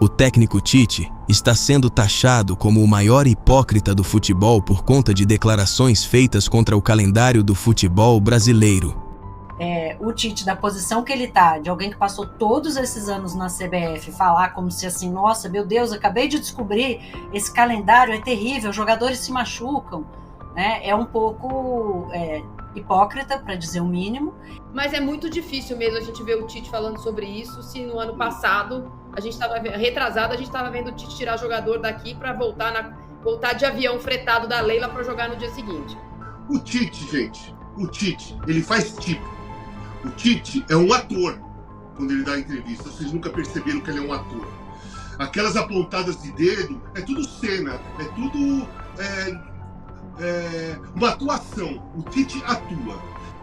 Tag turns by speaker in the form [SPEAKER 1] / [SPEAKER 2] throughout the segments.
[SPEAKER 1] O técnico Tite está sendo taxado como o maior hipócrita do futebol por conta de declarações feitas contra o calendário do futebol brasileiro.
[SPEAKER 2] O Tite, da posição que ele tá, de alguém que passou todos esses anos na CBF, falar como se assim, nossa, meu Deus, acabei de descobrir, esse calendário é terrível, jogadores se machucam, né? É um pouco hipócrita, para dizer o mínimo.
[SPEAKER 3] Mas é muito difícil mesmo a gente ver o Tite falando sobre isso, se no ano passado, a gente estava retrasado, a gente estava vendo o Tite tirar jogador daqui para voltar de avião fretado da Leila para jogar no dia seguinte.
[SPEAKER 4] O Tite, gente, ele faz tipo. O Tite é um ator quando ele dá entrevista. Vocês nunca perceberam que ele é um ator. Aquelas apontadas de dedo, é tudo cena, é tudo uma atuação. O Tite atua.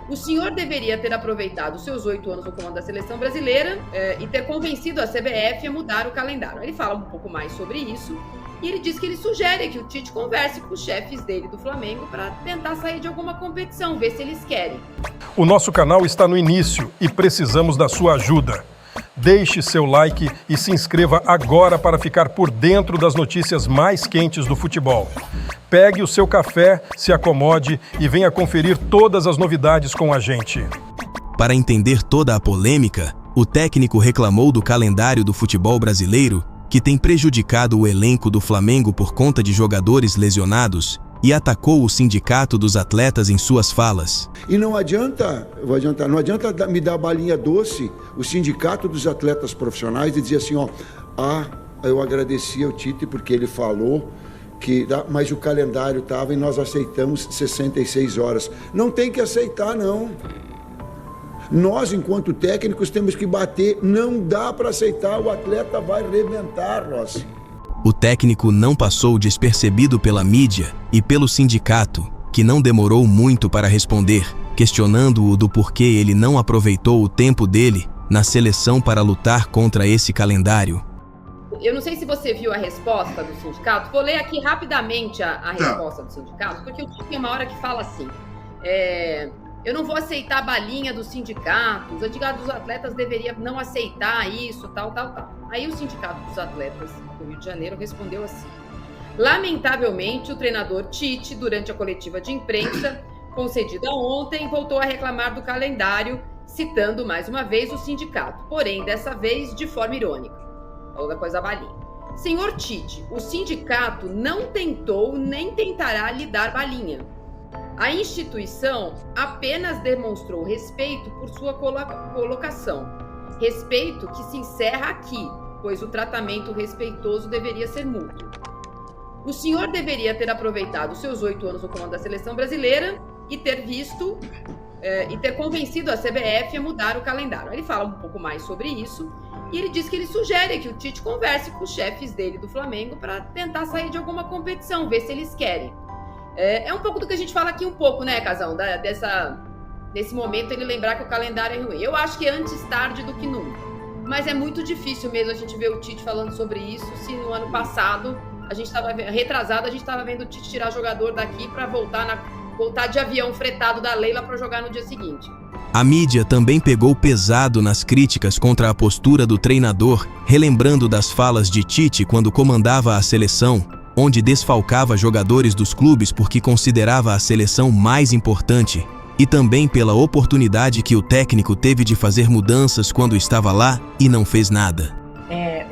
[SPEAKER 3] O senhor deveria ter aproveitado os seus 8 anos no comando da seleção brasileira e ter convencido a CBF a mudar o calendário. Ele fala um pouco mais sobre isso e ele diz que ele sugere que o Tite converse com os chefes dele do Flamengo para tentar sair de alguma competição, ver se eles querem.
[SPEAKER 5] O nosso canal está no início e precisamos da sua ajuda. Deixe seu like e se inscreva agora para ficar por dentro das notícias mais quentes do futebol. Pegue o seu café, se acomode e venha conferir todas as novidades com a gente.
[SPEAKER 1] Para entender toda a polêmica, o técnico reclamou do calendário do futebol brasileiro, que tem prejudicado o elenco do Flamengo por conta de jogadores lesionados, e atacou o sindicato dos atletas em suas falas.
[SPEAKER 6] E não adianta me dar balinha doce, o sindicato dos atletas profissionais, e dizer assim, eu agradeci ao Tite porque ele falou mas o calendário estava e nós aceitamos 66 horas. Não tem que aceitar, não. Nós, enquanto técnicos, temos que bater. Não dá para aceitar, o atleta vai arrebentar, Rossi.
[SPEAKER 1] O técnico não passou despercebido pela mídia e pelo sindicato, que não demorou muito para responder, questionando-o do porquê ele não aproveitou o tempo dele na seleção para lutar contra esse calendário.
[SPEAKER 3] Eu não sei se você viu a resposta do sindicato. Vou ler aqui rapidamente a resposta do sindicato, porque o Tite tem uma hora que fala assim, eu não vou aceitar a balinha dos sindicatos, a Liga dos Atletas deveria não aceitar isso, tal. Aí o Sindicato dos Atletas do Rio de Janeiro respondeu assim: lamentavelmente, o treinador Tite, durante a coletiva de imprensa concedida ontem, voltou a reclamar do calendário, citando mais uma vez o sindicato, porém, dessa vez de forma irônica. Falou da coisa balinha. Senhor Tite, o sindicato não tentou nem tentará lhe dar balinha. A instituição apenas demonstrou respeito por sua colocação. Respeito que se encerra aqui, pois o tratamento respeitoso deveria ser mútuo. O senhor deveria ter aproveitado os seus 8 anos no comando da seleção brasileira e ter convencido a CBF a mudar o calendário. Ele fala um pouco mais sobre isso e ele diz que ele sugere que o Tite converse com os chefes dele do Flamengo para tentar sair de alguma competição, ver se eles querem. É um pouco do que a gente fala aqui um pouco, né, Casão? Nesse momento ele lembrar que o calendário é ruim. Eu acho que é antes tarde do que nunca. Mas é muito difícil mesmo a gente ver o Tite falando sobre isso, se no ano passado, a gente estava vendo o Tite tirar jogador daqui para voltar de avião fretado da Leila para jogar no dia seguinte.
[SPEAKER 1] A mídia também pegou pesado nas críticas contra a postura do treinador, relembrando das falas de Tite quando comandava a seleção, onde desfalcava jogadores dos clubes porque considerava a seleção mais importante, e também pela oportunidade que o técnico teve de fazer mudanças quando estava lá e não fez nada.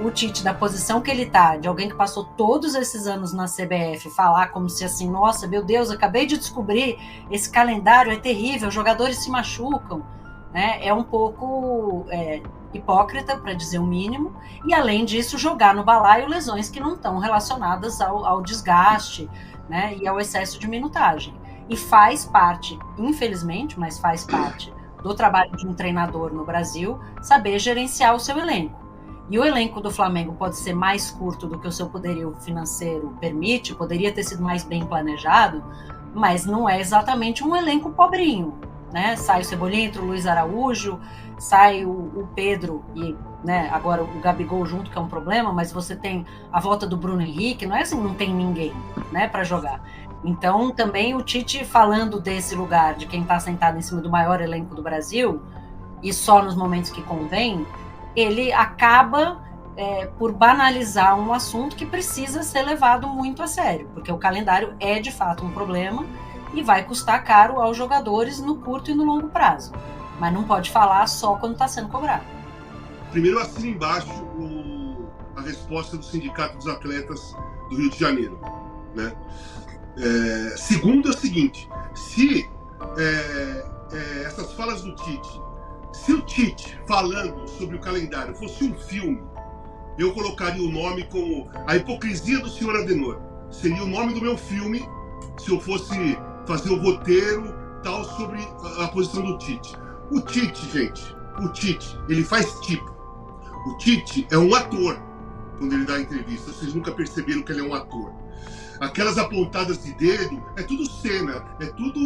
[SPEAKER 2] O Tite, da posição que ele tá, de alguém que passou todos esses anos na CBF, falar como se assim, nossa, meu Deus, acabei de descobrir, esse calendário é terrível, jogadores se machucam, né? É um pouco hipócrita, para dizer o mínimo, e além disso jogar no balaio lesões que não estão relacionadas ao desgaste, né, e ao excesso de minutagem. E faz parte, infelizmente, mas faz parte do trabalho de um treinador no Brasil, saber gerenciar o seu elenco. E o elenco do Flamengo pode ser mais curto do que o seu poderio financeiro permite, poderia ter sido mais bem planejado, mas não é exatamente um elenco pobrinho, né? Sai o Cebolinha, entra o Luiz Araújo, sai o Pedro e, né, agora o Gabigol junto, que é um problema, mas você tem a volta do Bruno Henrique, não é assim, não tem ninguém, né, para jogar. Então, também o Tite falando desse lugar, de quem está sentado em cima do maior elenco do Brasil, e só nos momentos que convém, ele acaba por banalizar um assunto que precisa ser levado muito a sério, porque o calendário é de fato um problema e vai custar caro aos jogadores no curto e no longo prazo. Mas não pode falar só quando está sendo cobrado.
[SPEAKER 4] Primeiro, assina embaixo a resposta do Sindicato dos Atletas do Rio de Janeiro, né? Segundo é o seguinte, se essas falas do Tite, se o Tite falando sobre o calendário fosse um filme, eu colocaria o nome como A Hipocrisia do Senhor Adenor. Seria o nome do meu filme se eu fosse fazer o roteiro tal sobre a posição do Tite. O Tite, gente, ele faz tipo. O Tite é um ator quando ele dá entrevista. Vocês nunca perceberam que ele é um ator. Aquelas apontadas de dedo, é tudo cena, é tudo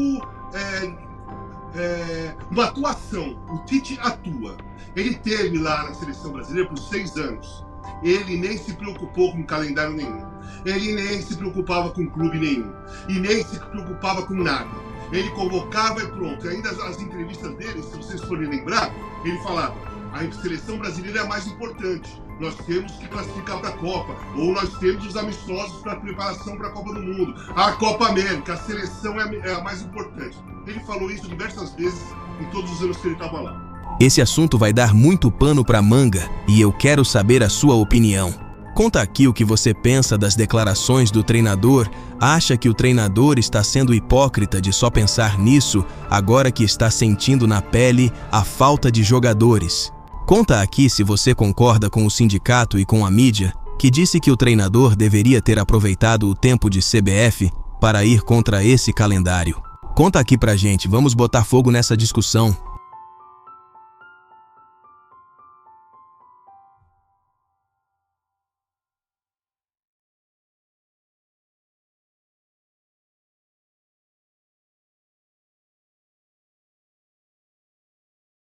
[SPEAKER 4] uma atuação. O Tite atua. Ele teve lá na seleção brasileira por 6 anos. Ele nem se preocupou com calendário nenhum. Ele nem se preocupava com clube nenhum. E nem se preocupava com nada. Ele convocava e pronto. E ainda as entrevistas dele, se vocês forem lembrar, ele falava: a seleção brasileira é a mais importante. Nós temos que classificar para a Copa. Ou nós temos os amistosos para a preparação para a Copa do Mundo. A Copa América, a seleção é a mais importante. Ele falou isso diversas vezes em todos os anos que ele estava lá.
[SPEAKER 1] Esse assunto vai dar muito pano para manga e eu quero saber a sua opinião. Conta aqui o que você pensa das declarações do treinador. Acha que o treinador está sendo hipócrita de só pensar nisso agora que está sentindo na pele a falta de jogadores? Conta aqui se você concorda com o sindicato e com a mídia, que disse que o treinador deveria ter aproveitado o tempo de CBF para ir contra esse calendário. Conta aqui pra gente, vamos botar fogo nessa discussão.